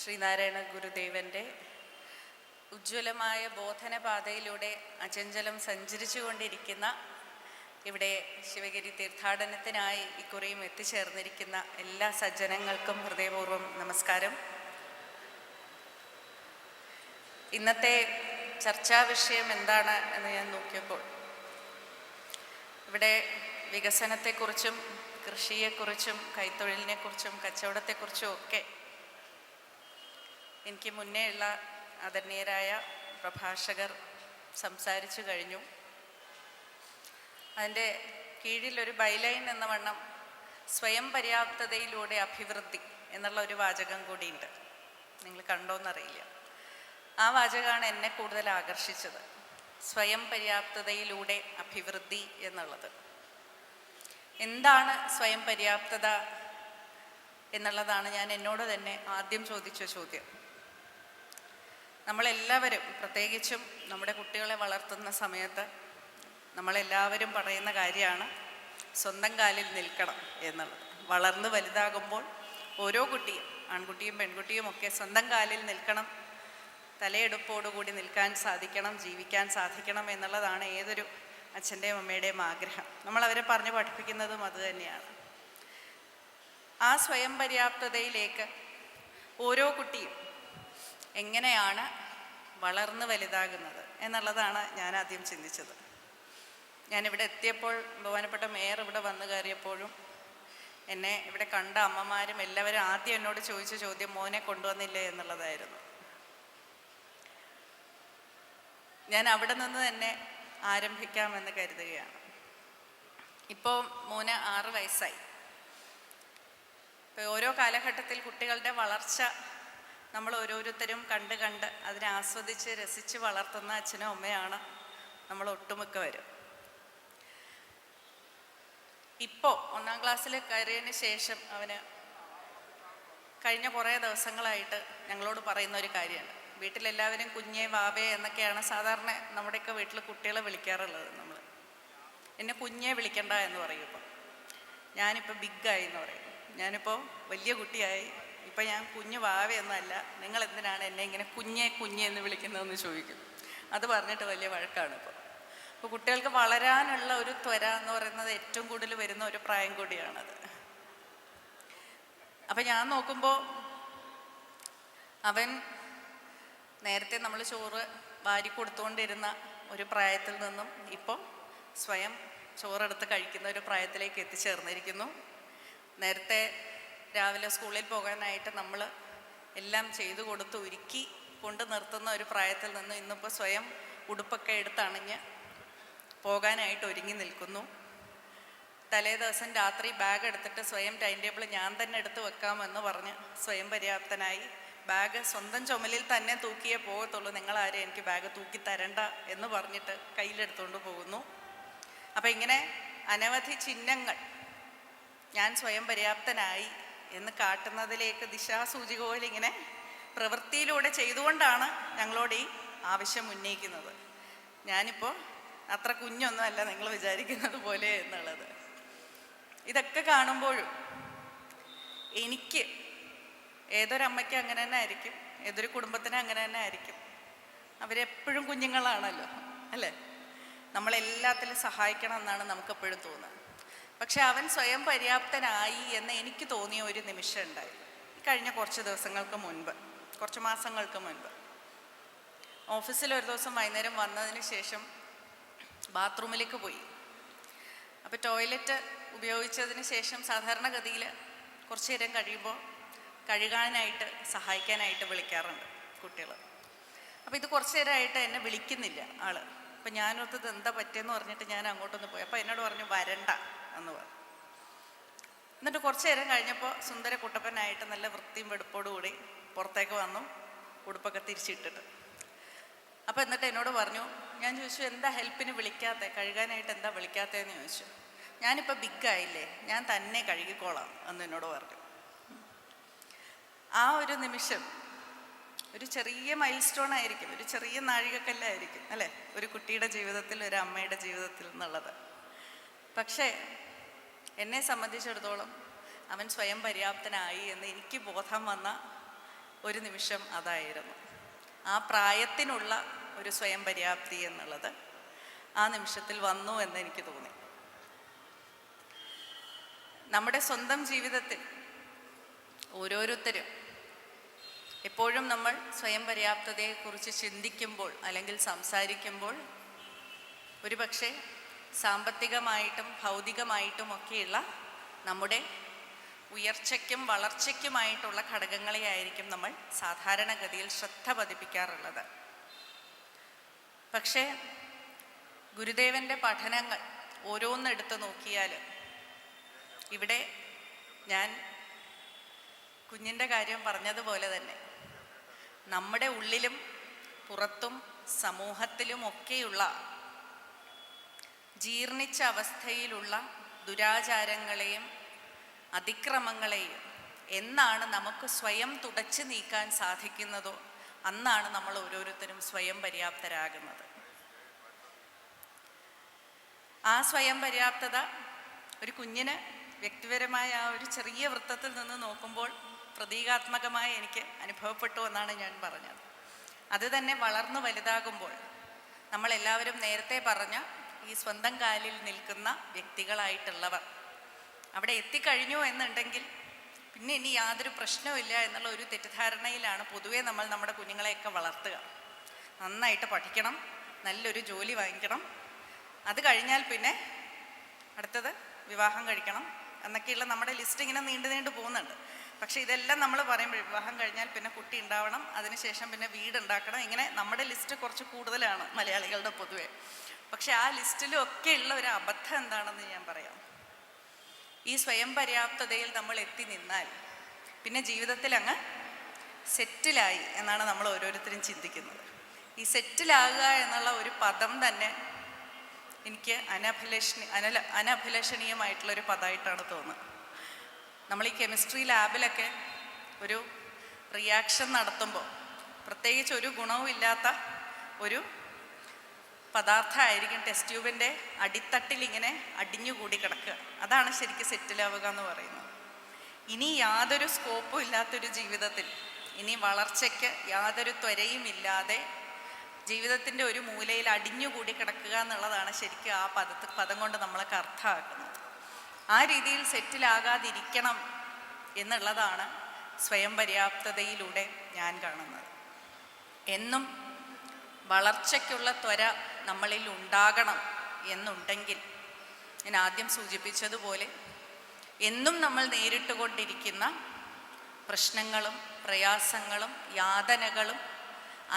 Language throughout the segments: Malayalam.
ശ്രീനാരായണ ഗുരുദേവൻ്റെ ഉജ്ജ്വലമായ ബോധനപാതയിലൂടെ അചഞ്ചലം സഞ്ചരിച്ചു കൊണ്ടിരിക്കുന്ന ഇവിടെ ശിവഗിരി തീർത്ഥാടനത്തിനായി ഇക്കുറിയും എത്തിച്ചേർന്നിരിക്കുന്ന എല്ലാ സജ്ജനങ്ങൾക്കും ഹൃദയപൂർവ്വം നമസ്കാരം. ഇന്നത്തെ ചർച്ചാ വിഷയം എന്താണ് എന്ന് ഞാൻ നോക്കിയപ്പോൾ ഇവിടെ വികസനത്തെക്കുറിച്ചും കൃഷിയെക്കുറിച്ചും കൈത്തൊഴിലിനെക്കുറിച്ചും കച്ചവടത്തെക്കുറിച്ചും ഒക്കെ എനിക്ക് മുന്നേ ഉള്ള ആദരണീയരായ പ്രഭാഷകർ സംസാരിച്ചു കഴിഞ്ഞു. അതിൻ്റെ കീഴിലൊരു ബൈലൈൻ എന്ന വണ്ണം സ്വയം പര്യാപ്തതയിലൂടെ അഭിവൃദ്ധി എന്നുള്ള ഒരു വാചകം കൂടിയുണ്ട്. നിങ്ങൾ കണ്ടോന്നറിയില്ല. ആ വാചകമാണ് എന്നെ കൂടുതൽ ആകർഷിച്ചത്. സ്വയം പര്യാപ്തതയിലൂടെ അഭിവൃദ്ധി എന്നുള്ളത്. എന്താണ് സ്വയം പര്യാപ്തത എന്നുള്ളതാണ് ഞാൻ എന്നോട് തന്നെ ആദ്യം ചോദിച്ച ചോദ്യം. നമ്മളെല്ലാവരും, പ്രത്യേകിച്ചും നമ്മുടെ കുട്ടികളെ വളർത്തുന്ന സമയത്ത് നമ്മളെല്ലാവരും പറയുന്ന കാര്യമാണ് സ്വന്തം കാലിൽ നിൽക്കണം എന്നുള്ളത്. വളർന്ന് വലുതാകുമ്പോൾ ഓരോ കുട്ടിയും, ആൺകുട്ടിയും പെൺകുട്ടിയും ഒക്കെ സ്വന്തം കാലിൽ നിൽക്കണം, തലയെടുപ്പോടുകൂടി നിൽക്കാൻ സാധിക്കണം, ജീവിക്കാൻ സാധിക്കണം എന്നുള്ളതാണ് ഏതൊരു അച്ഛൻ്റെയും അമ്മയുടെയും ആഗ്രഹം. നമ്മളവരെ പറഞ്ഞ് പഠിപ്പിക്കുന്നതും അതുതന്നെയാണ്. ആ സ്വയം പര്യാപ്തതയിലേക്ക് ഓരോ കുട്ടിയും എങ്ങനെയാണ് വളർന്ന് വലുതാകുന്നത് എന്നുള്ളതാണ് ഞാൻ ആദ്യം ചിന്തിച്ചത്. ഞാനിവിടെ എത്തിയപ്പോൾ ബഹുമാനപ്പെട്ട മേയർ ഇവിടെ വന്നു കയറിയപ്പോഴും എന്നെ ഇവിടെ കണ്ട അമ്മമാരും എല്ലാവരും ആദ്യം എന്നോട് ചോദിച്ച ചോദ്യം മോനെ കൊണ്ടുവന്നില്ലേ എന്നുള്ളതായിരുന്നു. ഞാൻ അവിടെ നിന്ന് തന്നെ ആരംഭിക്കാമെന്ന് കരുതുകയാണ്. ഇപ്പോൾ മോന് 6 വയസ്സായി. ഇപ്പോൾ ഓരോ കാലഘട്ടത്തിൽ കുട്ടികളുടെ വളർച്ച നമ്മൾ ഓരോരുത്തരും കണ്ട് അതിനെ ആസ്വദിച്ച് രസിച്ച് വളർത്തുന്ന അച്ഛനും അമ്മയാണ് നമ്മൾ ഒട്ടുമിക്കവരും. ഇപ്പോൾ 1-ാം ക്ലാസ്സിൽ കയറിയതിന് ശേഷം അവന് കഴിഞ്ഞ കുറേ ദിവസങ്ങളായിട്ട് ഞങ്ങളോട് പറയുന്ന ഒരു കാര്യമാണ്. വീട്ടിലെല്ലാവരും കുഞ്ഞേ വാവേ എന്നൊക്കെയാണ് സാധാരണ നമ്മുടെയൊക്കെ വീട്ടിൽ കുട്ടികളെ വിളിക്കാറുള്ളത്. നമ്മൾ എന്നെ കുഞ്ഞേ വിളിക്കണ്ട എന്ന് പറയും. ഇപ്പം ഞാനിപ്പോൾ ബിഗ്ഗായി എന്ന് പറയും. ഞാനിപ്പോൾ വലിയ കുട്ടിയായി, ഇപ്പം ഞാൻ കുഞ്ഞു വാവയൊന്നുമല്ല, നിങ്ങൾ എന്തിനാണ് എന്നെ ഇങ്ങനെ കുഞ്ഞേ എന്ന് വിളിക്കുന്നതെന്ന് ചോദിക്കും. അത് പറഞ്ഞിട്ട് വലിയ വഴക്കാണ് ഇപ്പോൾ. അപ്പോൾ കുട്ടികൾക്ക് വളരാനുള്ള ഒരു ത്വര എന്ന് പറയുന്നത് ഏറ്റവും കൂടുതൽ വരുന്ന ഒരു പ്രായം കൂടിയാണത്. അപ്പം ഞാൻ നോക്കുമ്പോൾ അവൻ നേരത്തെ നമ്മൾ ചോറ് വാരി കൊടുത്തുകൊണ്ടിരുന്ന ഒരു പ്രായത്തിൽ നിന്നും ഇപ്പോൾ സ്വയം ചോറെടുത്ത് കഴിക്കുന്ന ഒരു പ്രായത്തിലേക്ക് എത്തിച്ചേർന്നിരിക്കുന്നു. നേരത്തെ രാവിലെ സ്കൂളിൽ പോകാനായിട്ട് നമ്മൾ എല്ലാം ചെയ്തു കൊടുത്ത് ഒരുക്കി കൊണ്ട് നിർത്തുന്ന ഒരു പ്രായത്തിൽ നിന്ന് ഇന്നിപ്പോൾ സ്വയം ഉടുപ്പൊക്കെ എടുത്തണിഞ്ഞ് പോകാനായിട്ട് ഒരുങ്ങി നിൽക്കുന്നു. തലേ ദിവസം രാത്രി ബാഗ് എടുത്തിട്ട് സ്വയം ടൈം ടേബിൾ ഞാൻ തന്നെ എടുത്ത് വെക്കാമെന്ന് പറഞ്ഞ് സ്വയം പര്യാപ്തനായി ബാഗ് സ്വന്തം ചുമലിൽ തന്നെ തൂക്കിയേ പോകത്തുള്ളൂ, നിങ്ങളാരും എനിക്ക് ബാഗ് തൂക്കി തരണ്ട എന്ന് പറഞ്ഞിട്ട് കയ്യിലെടുത്തുകൊണ്ട് പോകുന്നു. അപ്പം ഇങ്ങനെ അനവധി ചിഹ്നങ്ങൾ ഞാൻ സ്വയം പര്യാപ്തനായി എന്ന് കാട്ടുന്നതിലേക്ക് ദിശാസൂചിക പോലെ ഇങ്ങനെ പ്രവൃത്തിയിലൂടെ ചെയ്തുകൊണ്ടാണ് ഞങ്ങളോട് ഈ ആവശ്യം ഉന്നയിക്കുന്നത്. ഞാനിപ്പോൾ അത്ര കുഞ്ഞൊന്നുമല്ല നിങ്ങൾ വിചാരിക്കുന്നത് പോലെ എന്നുള്ളത്. ഇതൊക്കെ കാണുമ്പോഴും എനിക്ക്, ഏതൊരമ്മയ്ക്ക് അങ്ങനെ തന്നെ ആയിരിക്കും, ഏതൊരു കുടുംബത്തിന് അങ്ങനെ തന്നെ ആയിരിക്കും. അവരെപ്പോഴും കുഞ്ഞുങ്ങളാണല്ലോ, അല്ലേ? നമ്മളെല്ലാത്തിലും സഹായിക്കണം എന്നാണ് നമുക്കെപ്പോഴും തോന്നുന്നത്. പക്ഷെ അവൻ സ്വയം പര്യാപ്തനായി എന്ന് എനിക്ക് തോന്നിയ ഒരു നിമിഷം ഉണ്ടായി. കഴിഞ്ഞ കുറച്ച് ദിവസങ്ങൾക്ക് മുൻപ്, കുറച്ച് മാസങ്ങൾക്ക് മുൻപ് ഓഫീസിൽ ഒരു ദിവസം വൈകുന്നേരം വന്നതിന് ശേഷം ബാത്റൂമിലേക്ക് പോയി. അപ്പോൾ ടോയ്ലറ്റ് ഉപയോഗിച്ചതിന് ശേഷം സാധാരണഗതിയിൽ കുറച്ച് നേരം കഴിയുമ്പോൾ കഴുകാനായിട്ട് സഹായിക്കാനായിട്ട് വിളിക്കാറുണ്ട് കുട്ടികൾ. അപ്പോൾ ഇത് കുറച്ച് നേരമായിട്ട് എന്നെ വിളിക്കുന്നില്ല ആൾ. അപ്പം ഞാനോർത്തത് എന്താ പറ്റിയെന്ന് പറഞ്ഞിട്ട് ഞാൻ അങ്ങോട്ടൊന്ന് പോയി. അപ്പോൾ എന്നോട് പറഞ്ഞു വരണ്ട എന്ന് പറഞ്ഞു. എന്നിട്ട് കുറച്ച് നേരം കഴിഞ്ഞപ്പോൾ സുന്ദര കുട്ടപ്പനായിട്ട് നല്ല വൃത്തിയും വെടുപ്പോടുകൂടി പുറത്തേക്ക് വന്നു, ഉടുപ്പൊക്കെ തിരിച്ചിട്ടിട്ട്. അപ്പോൾ എന്നിട്ട് എന്നോട് പറഞ്ഞു, ഞാൻ ചോദിച്ചു എന്താ ഹെൽപ്പിന് വിളിക്കാത്തത്, കഴുകാനായിട്ട് എന്താ വിളിക്കാത്തതെന്ന് ചോദിച്ചു. ഞാനിപ്പോൾ ബിഗ്ഗായില്ലേ, ഞാൻ തന്നെ കഴുകിക്കോളാം എന്ന് എന്നോട് പറഞ്ഞു. ആ ഒരു നിമിഷം ഒരു ചെറിയ മൈൽ സ്റ്റോൺ ആയിരിക്കും, ഒരു ചെറിയ നാഴികക്കല്ലായിരിക്കും, അല്ലേ, ഒരു കുട്ടിയുടെ ജീവിതത്തിൽ, ഒരു അമ്മയുടെ ജീവിതത്തിൽ എന്നുള്ളത്. പക്ഷേ എന്നെ സംബന്ധിച്ചിടത്തോളം അവൻ സ്വയം പര്യാപ്തനായി എന്ന് എനിക്ക് ബോധം വന്ന ഒരു നിമിഷം അതായിരുന്നു. ആ പ്രായത്തിനുള്ള ഒരു സ്വയം പര്യാപ്തി എന്നുള്ളത് ആ നിമിഷത്തിൽ വന്നു എന്ന് എനിക്ക് തോന്നി. നമ്മുടെ സ്വന്തം ജീവിതത്തിൽ ഓരോരുത്തരും എപ്പോഴും നമ്മൾ സ്വയം പര്യാപ്തതയെക്കുറിച്ച് ചിന്തിക്കുമ്പോൾ അല്ലെങ്കിൽ സംസാരിക്കുമ്പോൾ ഒരുപക്ഷെ സാമ്പത്തികമായിട്ടും ഭൗതികമായിട്ടും ഒക്കെയുള്ള നമ്മുടെ ഉയർച്ചയ്ക്കും വളർച്ചയ്ക്കുമായിട്ടുള്ള ഘടകങ്ങളെ ആയിരിക്കും നമ്മൾ സാധാരണഗതിയിൽ ശ്രദ്ധ പതിപ്പിക്കാറുള്ളത്. പക്ഷേ ഗുരുദേവൻ്റെ പഠനങ്ങൾ ഓരോന്നെടുത്ത് നോക്കിയാൽ ഇവിടെ ഞാൻ കുഞ്ഞിൻ്റെ കാര്യം പറഞ്ഞതുപോലെ തന്നെ നമ്മുടെ ഉള്ളിലും പുറത്തും സമൂഹത്തിലുമൊക്കെയുള്ള ജീർണിച്ച അവസ്ഥയിലുള്ള ദുരാചാരങ്ങളെയും അതിക്രമങ്ങളെയും എന്നാണ് നമുക്ക് സ്വയം തുടച്ചു നീക്കാൻ സാധിക്കുന്നതോ അന്നാണ് നമ്മൾ ഓരോരുത്തരും സ്വയം പര്യാപ്തരാകുന്നത്. ആ സ്വയം പര്യാപ്തത ഒരു കുഞ്ഞിന് വ്യക്തിപരമായ ആ ഒരു ചെറിയ വൃത്തത്തിൽ നിന്ന് നോക്കുമ്പോൾ പ്രതീകാത്മകമായി എനിക്ക് അനുഭവപ്പെട്ടു എന്നാണ് ഞാൻ പറഞ്ഞത്. അത് തന്നെ വളർന്നു വലുതാകുമ്പോൾ നമ്മളെല്ലാവരും നേരത്തെ പറഞ്ഞ ഈ സ്വന്തം കാലിൽ നിൽക്കുന്ന വ്യക്തികളായിട്ടുള്ളവർ അവിടെ എത്തിക്കഴിഞ്ഞു എന്നുണ്ടെങ്കിൽ പിന്നെ ഇനി യാതൊരു പ്രശ്നവുമില്ല എന്നുള്ള ഒരു തെറ്റിദ്ധാരണയിലാണ് പൊതുവേ നമ്മൾ നമ്മുടെ കുഞ്ഞുങ്ങളെയൊക്കെ വളർത്തുക. നന്നായിട്ട് പഠിക്കണം, നല്ലൊരു ജോലി വാങ്ങിക്കണം, അത് കഴിഞ്ഞാൽ പിന്നെ അടുത്തത് വിവാഹം കഴിക്കണം എന്നൊക്കെയുള്ള നമ്മുടെ ലിസ്റ്റ് ഇങ്ങനെ നീണ്ടു പോകുന്നുണ്ട്. പക്ഷേ ഇതെല്ലാം നമ്മൾ പറയുമ്പോൾ വിവാഹം കഴിഞ്ഞാൽ പിന്നെ കുട്ടി ഉണ്ടാവണം, അതിനുശേഷം പിന്നെ വീടുണ്ടാക്കണം, ഇങ്ങനെ നമ്മുടെ ലിസ്റ്റ് കുറച്ച് കൂടുതലാണ് മലയാളികളുടെ പൊതുവെ. പക്ഷെ ആ ലിസ്റ്റിലൊക്കെ ഉള്ള ഒരു അബദ്ധം എന്താണെന്ന് ഞാൻ പറയാം. ഈ സ്വയം പര്യാപ്തതയിൽ നമ്മൾ എത്തി നിന്നാൽ പിന്നെ ജീവിതത്തിൽ അങ്ങ് സെറ്റിലായി എന്നാണ് നമ്മൾ ഓരോരുത്തരും ചിന്തിക്കുന്നത്. ഈ സെറ്റിലാകുക എന്നുള്ള ഒരു പദം തന്നെ എനിക്ക് അനഭിലഷണീയമായിട്ടുള്ളൊരു പദമായിട്ടാണ് തോന്നുന്നത്. നമ്മൾ ഈ കെമിസ്ട്രി ലാബിലൊക്കെ ഒരു റിയാക്ഷൻ നടത്തുമ്പോൾ പ്രത്യേകിച്ച് ഒരു ഗുണവും ഇല്ലാത്ത ഒരു പദാർത്ഥമായിരിക്കും ടെസ്റ്റ് ട്യൂബിൻ്റെ അടിത്തട്ടിൽ ഇങ്ങനെ അടിഞ്ഞുകൂടി കിടക്കുക. അതാണ് ശരിക്കും സെറ്റിലാവുക എന്ന് പറയുന്നത്. ഇനി യാതൊരു സ്കോപ്പും ഇല്ലാത്തൊരു ജീവിതത്തിൽ, ഇനി വളർച്ചയ്ക്ക് യാതൊരു ത്വരയും ഇല്ലാതെ ജീവിതത്തിൻ്റെ ഒരു മൂലയിൽ അടിഞ്ഞുകൂടി കിടക്കുക എന്നുള്ളതാണ് ശരിക്കും ആ പദം കൊണ്ട് നമ്മളൊക്കെ അർത്ഥമാക്കുന്നത്. ആ രീതിയിൽ സെറ്റിലാകാതിരിക്കണം എന്നുള്ളതാണ് സ്വയം പര്യാപ്തതയിലൂടെ ഞാൻ കാണുന്നത്. എന്നും വളർച്ചയ്ക്കുള്ള ത്വര നമ്മളിൽ ഉണ്ടാകണം എന്നുണ്ടെങ്കിൽ ഞാൻ ആദ്യം സൂചിപ്പിച്ചതുപോലെ എന്നും നമ്മൾ നേരിട്ടുകൊണ്ടിരിക്കുന്ന പ്രശ്നങ്ങളും പ്രയാസങ്ങളും യാതനകളും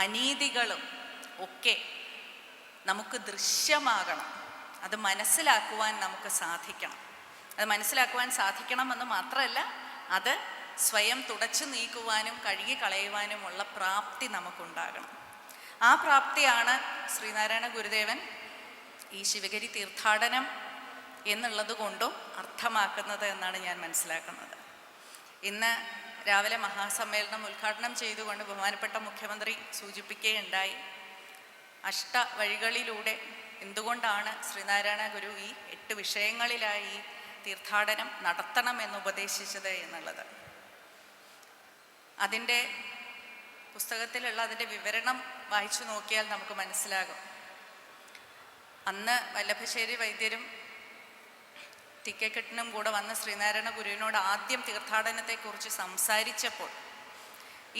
അനീതികളും ഒക്കെ നമുക്ക് ദൃശ്യമാകണം. അത് മനസ്സിലാക്കുവാൻ നമുക്ക് സാധിക്കണം. അത് മനസ്സിലാക്കുവാൻ സാധിക്കണമെന്ന് മാത്രമല്ല, അത് സ്വയം തുടച്ചു നീക്കുവാനും കഴുകി കളയുവാനുമുള്ള പ്രാപ്തി നമുക്കുണ്ടാകണം. ആ പ്രാപ്തിയാണ് ശ്രീനാരായണ ഗുരുദേവൻ ഈ ശിവഗിരി തീർത്ഥാടനം എന്നുള്ളത് കൊണ്ടും അർത്ഥമാക്കുന്നത് എന്നാണ് ഞാൻ മനസ്സിലാക്കുന്നത്. ഇന്ന് രാവിലെ മഹാസമ്മേളനം ഉദ്ഘാടനം ചെയ്തുകൊണ്ട് ബഹുമാനപ്പെട്ട മുഖ്യമന്ത്രി സൂചിപ്പിക്കുകയുണ്ടായി, അഷ്ടവഴികളിലൂടെ എന്തുകൊണ്ടാണ് ശ്രീനാരായണ ഗുരു ഈ 8 വിഷയങ്ങളിലായി ഈ തീർത്ഥാടനം നടത്തണമെന്ന് ഉപദേശിച്ചത് എന്നുള്ളത്. അതിൻ്റെ പുസ്തകത്തിലുള്ള അതിൻ്റെ വിവരണം വായിച്ചു നോക്കിയാൽ നമുക്ക് മനസ്സിലാകും. അന്ന് വല്ലഭശ്ശേരി വൈദ്യരും തിക്കേക്കെട്ടിനും കൂടെ വന്ന് ശ്രീനാരായണ ഗുരുവിനോട് ആദ്യം തീർത്ഥാടനത്തെക്കുറിച്ച് സംസാരിച്ചപ്പോൾ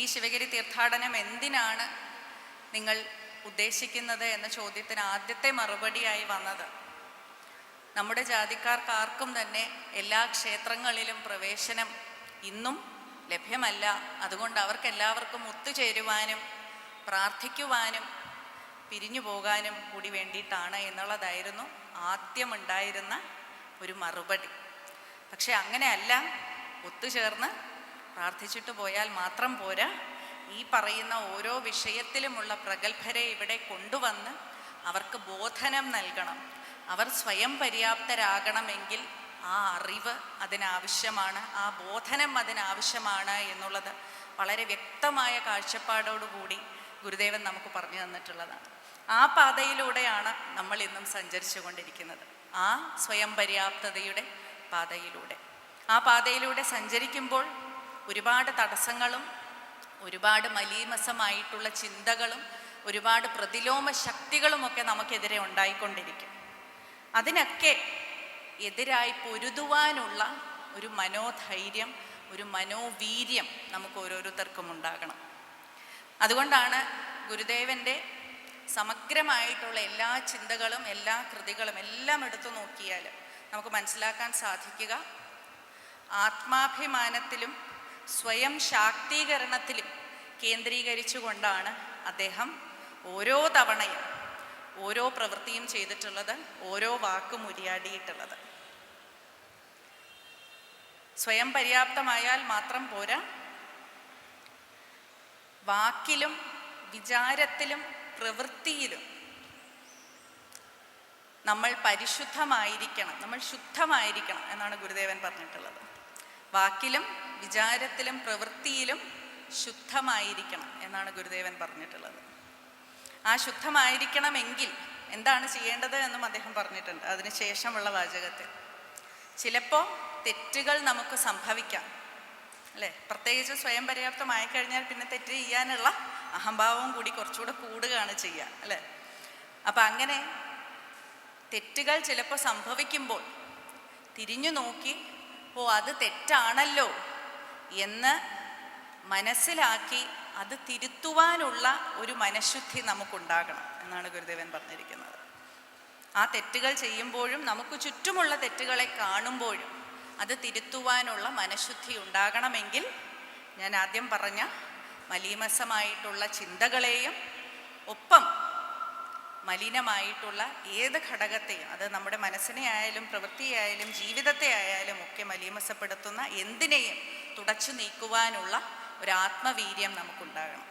ഈ ശിവഗിരി തീർത്ഥാടനം എന്തിനാണ് നിങ്ങൾ ഉദ്ദേശിക്കുന്നത് എന്ന ചോദ്യത്തിന് ആദ്യത്തെ മറുപടിയായി വന്നത്, നമ്മുടെ ജാതിക്കാർക്ക് ആർക്കും തന്നെ എല്ലാ ക്ഷേത്രങ്ങളിലും പ്രവേശനം ഇന്നും ലഭ്യമല്ല, അതുകൊണ്ട് അവർക്കെല്ലാവർക്കും ഒത്തുചേരുവാനും പ്രാർത്ഥിക്കുവാനും പിരിഞ്ഞു പോകാനും കൂടി വേണ്ടിയിട്ടാണ് എന്നുള്ളതായിരുന്നു ആദ്യമുണ്ടായിരുന്ന ഒരു മറുപടി. പക്ഷെ അങ്ങനെയല്ല, ഒത്തുചേർന്ന് പ്രാർത്ഥിച്ചിട്ട് പോയാൽ മാത്രം പോരാ, ഈ പറയുന്ന ഓരോ വിഷയത്തിലുമുള്ള പ്രഗത്ഭരെ ഇവിടെ കൊണ്ടുവന്ന് അവർക്ക് ബോധനം നൽകണം. അവർ സ്വയം പര്യാപ്തരാകണമെങ്കിൽ ആ അറിവ് അതിനാവശ്യമാണ്, ആ ബോധനം അതിനാവശ്യമാണ് എന്നുള്ളത് വളരെ വ്യക്തമായ കാഴ്ചപ്പാടോടുകൂടി ഗുരുദേവൻ നമുക്ക് പറഞ്ഞു തന്നിട്ടുള്ളതാണ്. ആ പാതയിലൂടെയാണ് നമ്മൾ ഇന്നും സഞ്ചരിച്ചു കൊണ്ടിരിക്കുന്നത്, ആ സ്വയം പര്യാപ്തതയുടെ പാതയിലൂടെ. ആ പാതയിലൂടെ സഞ്ചരിക്കുമ്പോൾ ഒരുപാട് തടസ്സങ്ങളും ഒരുപാട് മലീമസമായിട്ടുള്ള ചിന്തകളും ഒരുപാട് പ്രതിലോമ ശക്തികളുമൊക്കെ നമുക്കെതിരെ ഉണ്ടായിക്കൊണ്ടിരിക്കും. അതിനൊക്കെ എതിരായി പൊരുതുവാനുള്ള ഒരു മനോധൈര്യം, ഒരു മനോവീര്യം നമുക്ക് ഓരോരുത്തർക്കും ഉണ്ടാകണം. അതുകൊണ്ടാണ് ഗുരുദേവൻ്റെ സമഗ്രമായിട്ടുള്ള എല്ലാ ചിന്തകളും എല്ലാ കൃതികളും എല്ലാം എടുത്തു നോക്കിയാൽ നമുക്ക് മനസ്സിലാക്കാൻ സാധിക്കുക, ആത്മാഭിമാനത്തിലും സ്വയം ശാക്തീകരണത്തിലും കേന്ദ്രീകരിച്ചുകൊണ്ടാണ് അദ്ദേഹം ഓരോ തവണയും ഓരോ പ്രവൃത്തിയും ചെയ്തിട്ടുള്ളത്, ഓരോ വാക്കും ഉരിയാടിയിട്ടുള്ളത്. സ്വയം പര്യാപ്തമായാൽ മാത്രം പോരാ, വാക്കിലും വിചാരത്തിലും പ്രവൃത്തിയിലും നമ്മൾ പരിശുദ്ധമായിരിക്കണം, നമ്മൾ ശുദ്ധമായിരിക്കണം എന്നാണ് ഗുരുദേവൻ പറഞ്ഞിട്ടുള്ളത്. വാക്കിലും വിചാരത്തിലും പ്രവൃത്തിയിലും ശുദ്ധമായിരിക്കണം എന്നാണ് ഗുരുദേവൻ പറഞ്ഞിട്ടുള്ളത്. ആ ശുദ്ധമായിരിക്കണമെങ്കിൽ എന്താണ് ചെയ്യേണ്ടത് എന്നും അദ്ദേഹം പറഞ്ഞിട്ടുണ്ട് അതിനുശേഷമുള്ള വാചകത്തിൽ. ചിലപ്പോൾ തെറ്റുകൾ നമുക്ക് സംഭവിക്കാം, അല്ലേ? പ്രത്യേകിച്ച് സ്വയം പര്യാപ്തമായി കഴിഞ്ഞാൽ പിന്നെ തെറ്റ് ചെയ്യാനുള്ള അഹംഭാവവും കൂടി കുറച്ചുകൂടെ കൂടുകയാണ് ചെയ്യുക, അല്ലേ? അപ്പം അങ്ങനെ തെറ്റുകൾ ചിലപ്പോൾ സംഭവിക്കുമ്പോൾ തിരിഞ്ഞു നോക്കി അത് തെറ്റാണല്ലോ എന്ന് മനസ്സിലാക്കി അത് തിരുത്തുവാനുള്ള ഒരു മനഃശുദ്ധി നമുക്കുണ്ടാകണം എന്നാണ് ഗുരുദേവൻ പറഞ്ഞിരിക്കുന്നത്. ആ തെറ്റുകൾ ചെയ്യുമ്പോഴും നമുക്ക് ചുറ്റുമുള്ള തെറ്റുകളെ കാണുമ്പോഴും അത് തിരുത്തുവാനുള്ള മനഃശുദ്ധി ഉണ്ടാകണമെങ്കിൽ ഞാൻ ആദ്യം പറഞ്ഞ മലീമസമായിട്ടുള്ള ചിന്തകളെയും ഒപ്പം മലിനമായിട്ടുള്ള ഏത് ഘടകത്തെയും, അത് നമ്മുടെ മനസ്സിനെ ആയാലും പ്രവൃത്തിയായാലും ജീവിതത്തെ ആയാലും ഒക്കെ മലീമസപ്പെടുത്തുന്ന എന്തിനേയും തുടച്ചു നീക്കുവാനുള്ള ഒരു ആത്മവീര്യം നമുക്കുണ്ടാകണം.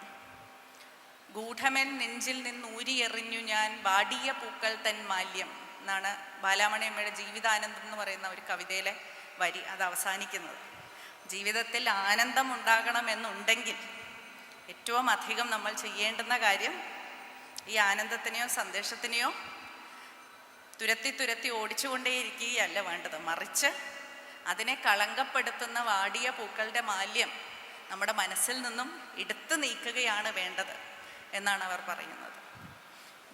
ഗൂഢമെൻ നെഞ്ചിൽ നിന്നൂരിയെറിഞ്ഞു ഞാൻ വാടിയ പൂക്കൾ തൻ മാല്യം എന്നാണ് ബാലാമണിയമ്മയുടെ ജീവിതാനന്ദം എന്ന് പറയുന്ന ഒരു കവിതയിലെ വരി. അത് അവസാനിക്കുന്നത് ജീവിതത്തിൽ ആനന്ദം ഉണ്ടാകണമെന്നുണ്ടെങ്കിൽ ഏറ്റവും അധികം നമ്മൾ ചെയ്യേണ്ടുന്ന കാര്യം ഈ ആനന്ദത്തിനെയോ സന്ദേശത്തിനെയോ തുരത്തി ഓടിച്ചുകൊണ്ടേയിരിക്കുകയല്ല വേണ്ടത്, മറിച്ച് അതിനെ കളങ്കപ്പെടുത്തുന്ന വാടിയ പൂക്കളുടെ മാല്യം നമ്മുടെ മനസ്സിൽ നിന്നും എടുത്തു നീക്കുകയാണ് വേണ്ടത് എന്നാണ് അവർ പറയുന്നത്.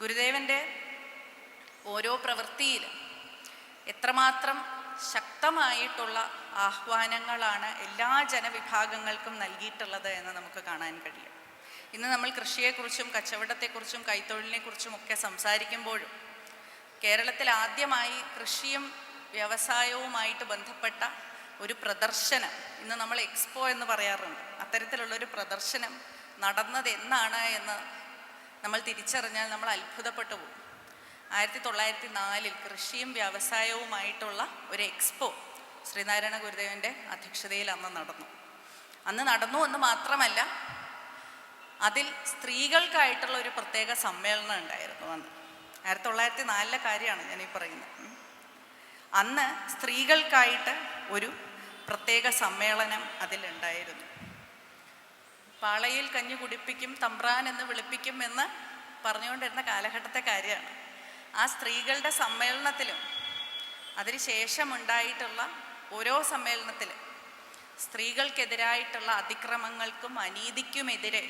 ഗുരുദേവൻ്റെ ഓരോ പ്രവൃത്തിയിലും എത്രമാത്രം ശക്തമായിട്ടുള്ള ആഹ്വാനങ്ങളാണ് എല്ലാ ജനവിഭാഗങ്ങൾക്കും നൽകിയിട്ടുള്ളത് എന്ന് നമുക്ക് കാണാൻ കഴിയും. ഇന്ന് നമ്മൾ കൃഷിയെക്കുറിച്ചും കച്ചവടത്തെക്കുറിച്ചും കൈത്തൊഴിലിനെക്കുറിച്ചും ഒക്കെ സംസാരിക്കുമ്പോഴും കേരളത്തിൽ ആദ്യമായി കൃഷിയും വ്യവസായവുമായിട്ട് ബന്ധപ്പെട്ട ഒരു പ്രദർശനം, ഇന്ന് നമ്മൾ എക്സ്പോ എന്ന് പറയാറുണ്ട്, അത്തരത്തിലുള്ളൊരു പ്രദർശനം നടന്നത് എന്നാണ് എന്ന് നമ്മൾ തിരിച്ചറിഞ്ഞാൽ നമ്മൾ അത്ഭുതപ്പെട്ടു പോകും. 1904 കൃഷിയും വ്യവസായവുമായിട്ടുള്ള ഒരു എക്സ്പോ ശ്രീനാരായണ ഗുരുദേവൻ്റെ അധ്യക്ഷതയിൽ അന്ന് നടന്നു എന്ന് മാത്രമല്ല, അതിൽ സ്ത്രീകൾക്കായിട്ടുള്ള ഒരു പ്രത്യേക സമ്മേളനം ഉണ്ടായിരുന്നു. അന്ന് 1904 കാര്യമാണ് ഞാനീ പറയുന്നത്. അന്ന് സ്ത്രീകൾക്കായിട്ട് ഒരു പ്രത്യേക സമ്മേളനം അതിലുണ്ടായിരുന്നു. പാളയിൽ കഞ്ഞി കുടിപ്പിക്കും തമ്പ്രാൻ എന്ന് വിളിപ്പിക്കും എന്ന് പറഞ്ഞുകൊണ്ടിരുന്ന കാലഘട്ടത്തെ കാര്യമാണ്. ആ സ്ത്രീകളുടെ സമ്മേളനത്തിലും അതിനുശേഷം ഉണ്ടായിട്ടുള്ള ഓരോ സമ്മേളനത്തിലും സ്ത്രീകൾക്കെതിരായിട്ടുള്ള അതിക്രമങ്ങൾക്കും അനീതിക്കുമെതിരെ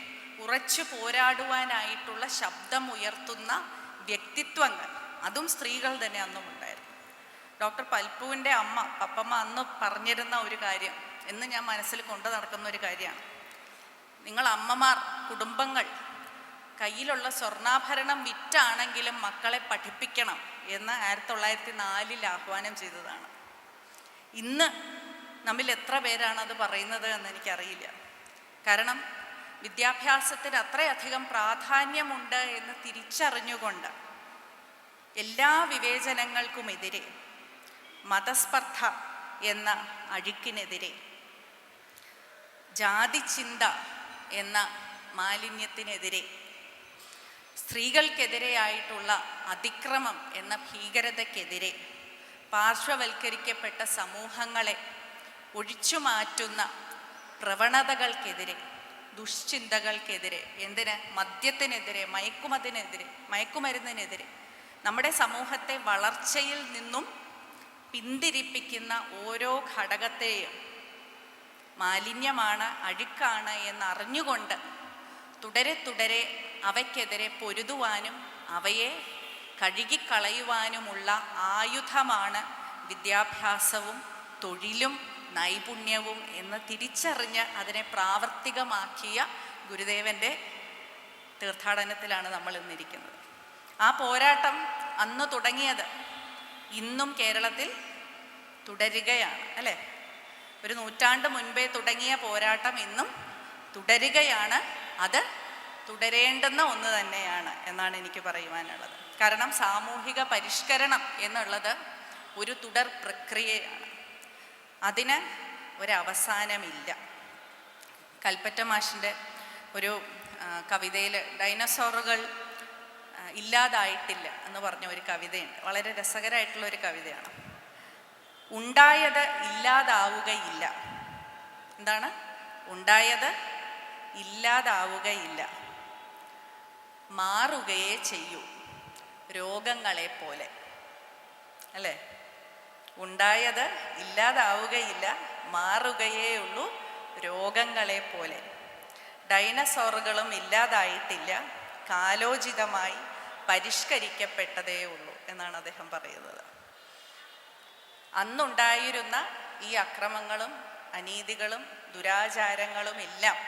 ഉറച്ചു പോരാടുവാനായിട്ടുള്ള ശബ്ദം ഉയർത്തുന്ന വ്യക്തിത്വങ്ങൾ, അതും സ്ത്രീകൾ തന്നെ അന്നും ഉണ്ടായിരുന്നു. ഡോക്ടർ പൽപ്പുവിൻ്റെ പപ്പമ്മ അന്ന് പറഞ്ഞിരുന്ന ഒരു കാര്യം എന്ന് ഞാൻ മനസ്സിൽ കൊണ്ടു നടക്കുന്ന ഒരു കാര്യമാണ്. നിങ്ങൾ അമ്മമാർ, കുടുംബങ്ങൾ കയ്യിലുള്ള സ്വർണ്ണാഭരണം വിറ്റാണെങ്കിലും മക്കളെ പഠിപ്പിക്കണം എന്ന് 1904 ആഹ്വാനം ചെയ്തതാണ്. ഇന്ന് നമ്മിൽ എത്ര പേരാണ് അത് പറയുന്നത് എന്ന് എനിക്കറിയില്ല. കാരണം വിദ്യാഭ്യാസത്തിന് അത്രയധികം പ്രാധാന്യമുണ്ട് എന്ന് തിരിച്ചറിഞ്ഞുകൊണ്ട് എല്ലാ വിവേചനങ്ങൾക്കുമെതിരെ, മതസ്പർദ്ധ എന്ന അഴുക്കിനെതിരെ, ജാതിചിന്ത എന്ന മാലിന്യത്തിനെതിരെ, സ്ത്രീകൾക്കെതിരെയായിട്ടുള്ള അതിക്രമം എന്ന ഭീകരതയ്ക്കെതിരെ, പാർശ്വവൽക്കരിക്കപ്പെട്ട സമൂഹങ്ങളെ ഒഴിച്ചു മാറ്റുന്ന പ്രവണതകൾക്കെതിരെ, ദുശ്ചിന്തകൾക്കെതിരെ, മദ്യത്തിനെതിരെ, മയക്കുമരുന്നിനെതിരെ, നമ്മുടെ സമൂഹത്തെ വളർച്ചയിൽ നിന്നും പിന്തിരിപ്പിക്കുന്ന ഓരോ ഘടകത്തെയും മാലിന്യമാണ്, അഴുക്കാണ് എന്നറിഞ്ഞുകൊണ്ട് തുടരെ തുടരെ അവയ്ക്കെതിരെ പൊരുതുവാനും അവയെ കഴുകിക്കളയുവാനുമുള്ള ആയുധമാണ് വിദ്യാഭ്യാസവും തൊഴിലും നൈപുണ്യവും എന്ന് തിരിച്ചറിഞ്ഞ് അതിനെ പ്രാവർത്തികമാക്കിയ ഗുരുദേവൻ്റെ തീർത്ഥാടനത്തിലാണ് നമ്മൾ ഇന്നിരിക്കുന്നത്. ആ പോരാട്ടം അന്ന് തുടങ്ങിയത് ഇന്നും കേരളത്തിൽ തുടരുകയാണ്, അല്ലേ? ഒരു നൂറ്റാണ്ട് മുൻപേ തുടങ്ങിയ പോരാട്ടം ഇന്നും തുടരുകയാണ്. അത് തുടരേണ്ടുന്ന ഒന്ന് തന്നെയാണ് എന്നാണ് എനിക്ക് പറയുവാനുള്ളത്. കാരണം സാമൂഹിക പരിഷ്കരണം എന്നുള്ളത് ഒരു തുടർ പ്രക്രിയയാണ്. അതിന് ഒരവസാനമില്ല. കൽപ്പറ്റ മാഷിൻ്റെ ഒരു കവിതയിൽ ഡൈനോസോറുകൾ ഇല്ലാതായിട്ടില്ല എന്ന് പറഞ്ഞ ഒരു കവിതയുണ്ട്. വളരെ രസകരമായിട്ടുള്ള ഒരു കവിതയാണ്. ഉണ്ടായത് ഇല്ലാതാവുകയില്ല. എന്താണ്? ഉണ്ടായത് ഇല്ലാതാവുകയില്ല, മാറുകയേ ചെയ്യൂ രോഗങ്ങളെ പോലെ, അല്ലേ? ഉണ്ടായത് ഇല്ലാതാവുകയില്ല, മാറുകയേ ഉള്ളൂ രോഗങ്ങളെ പോലെ. ഡൈനസോറുകളും ഇല്ലാതായിട്ടില്ല, കാലോചിതമായി പരിഷ്കരിക്കപ്പെട്ടതേ ഉള്ളൂ എന്നാണ് അദ്ദേഹം പറയുന്നത്. അന്നുണ്ടായിരുന്ന ഈ അക്രമങ്ങളും അനീതികളും ദുരാചാരങ്ങളും എല്ലാം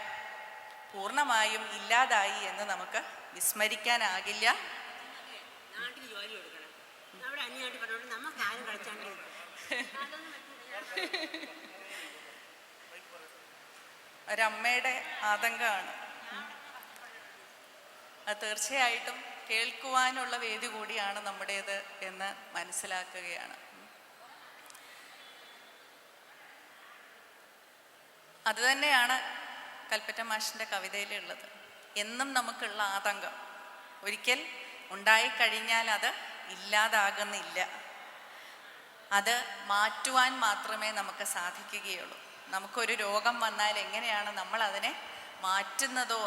പൂർണ്ണമായും ഇല്ലാതായി എന്ന് നമുക്ക് വിസ്മരിക്കാനാകില്ല. ഒരമ്മയുടെ ആതങ്കമാണ് അത്. തീർച്ചയായിട്ടും കേൾക്കുവാനുള്ള വേദി കൂടിയാണ് നമ്മുടേത് എന്ന് മനസ്സിലാക്കുകയാണ്. അതുതന്നെയാണ് കൽപ്പറ്റ മാഷിൻ്റെ കവിതയിലുള്ളത്. എന്നും നമുക്കുള്ള ആതങ്കം ഒരിക്കൽ ഉണ്ടായിക്കഴിഞ്ഞാൽ അത് ഇല്ലാതാകുന്നില്ല. അത് മാറ്റുവാൻ മാത്രമേ നമുക്ക് സാധിക്കുകയുള്ളൂ. നമുക്കൊരു രോഗം വന്നാൽ എങ്ങനെയാണ് നമ്മൾ അതിനെ മാറ്റുന്നതോ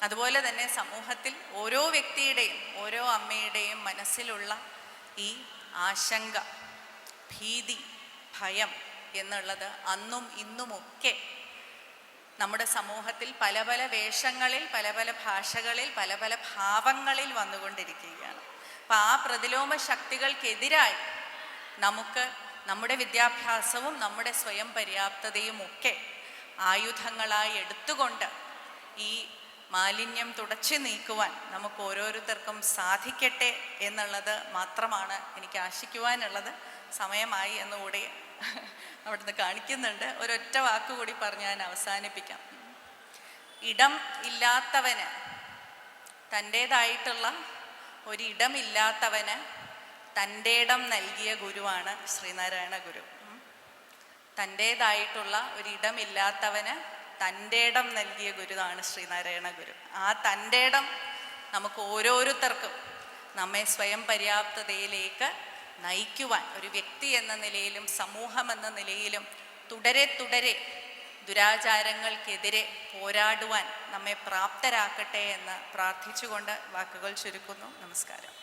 അതുപോലെ തന്നെ സമൂഹത്തിൽ ഓരോ വ്യക്തിയുടെയും ഓരോ അമ്മയുടെയും മനസ്സിലുള്ള ഈ ആശങ്ക, ഭീതി, ഭയം എന്നുള്ളത് അന്നും ഇന്നുമൊക്കെ നമ്മുടെ സമൂഹത്തിൽ പല പല വേഷങ്ങളിൽ, പല പല ഭാഷകളിൽ, പല പല ഭാവങ്ങളിൽ വന്നുകൊണ്ടിരിക്കുകയാണ്. അപ്പം ആ പ്രതിലോമ ശക്തികൾക്കെതിരായി നമുക്ക് നമ്മുടെ വിദ്യാഭ്യാസവും നമ്മുടെ സ്വയം പര്യാപ്തതയും ഒക്കെ ആയുധങ്ങളായി എടുത്തുകൊണ്ട് ഈ മാലിന്യം തുടച്ചു നീക്കുവാൻ നമുക്ക് ഓരോരുത്തർക്കും സാധിക്കട്ടെ എന്നുള്ളത് മാത്രമാണ് എനിക്ക് ആശിക്കുവാനുള്ളത്. സമയമായി എന്നുകൂടി അവിടുന്ന് കാണിക്കുന്നുണ്ട്. ഒരൊറ്റ വാക്കുകൂടി പറഞ്ഞ് ഞാൻ അവസാനിപ്പിക്കാം. ഇടം ഇല്ലാത്തവന്, തൻ്റേതായിട്ടുള്ള ഒരിടമില്ലാത്തവന് തൻ്റെ ഇടം നൽകിയ ഗുരുവാണ് ശ്രീനാരായണ ഗുരു. തൻ്റേതായിട്ടുള്ള ഒരിടമില്ലാത്തവന് തൻ്റെ ഇടം നൽകിയ ഗുരുവാണ് ശ്രീനാരായണ ഗുരു. ആ തൻ്റെ ഇടം നമുക്ക് ഓരോരുത്തർക്കും നമ്മെ സ്വയം പര്യാപ്തതയിലേക്ക് നയിക്കുവാൻ ഒരു വ്യക്തി എന്ന നിലയിലും സമൂഹം എന്ന നിലയിലും തുടരെ തുടരെ ദുരാചാരങ്ങൾക്കെതിരെ പോരാടുവാൻ നമ്മെ പ്രാപ്തരാക്കട്ടെ എന്ന് പ്രാർത്ഥിച്ചുകൊണ്ട് വാക്കുകൾ ചുരുക്കുന്നു. നമസ്കാരം.